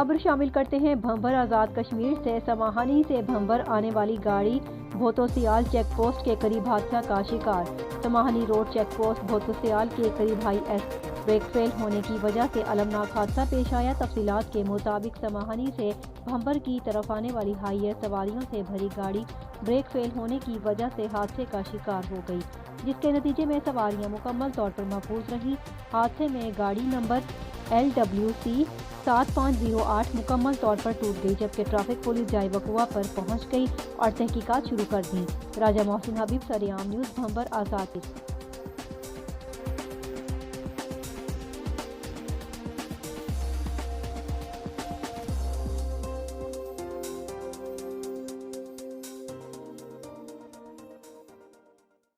खबर शामिल करते हैं भंवर आज़ाद कश्मीर से। समाहानी से भंवर आने वाली गाड़ी भोतोसियाल चेक पोस्ट के करीब हादसा का शिकार। समाहानी रोड चेक पोस्ट भोतोसियाल के करीब हाई एस ब्रेक फेल होने की वजह से अलमनाक हादसा पेश आया। तफसीलात के मुताबिक समाहानी से भंवर की तरफ आने वाली हाई एस सवारियों से भरी गाड़ी ब्रेक फेल होने की वजह से हादसे का शिकार हो गई, जिसके नतीजे में सवारियां मुकम्मल तौर पर महफूज रहीं। हादसे में गाड़ी नंबर LWC 7508 मुकम्मल तौर पर टूट गई, जबकि ट्रैफिक पुलिस जाए वकुआ पर पहुंच गई और तहकीकात शुरू कर दी। राजा मोहसिन हबीब, सरेआम न्यूज़, भंवर आज़ाद।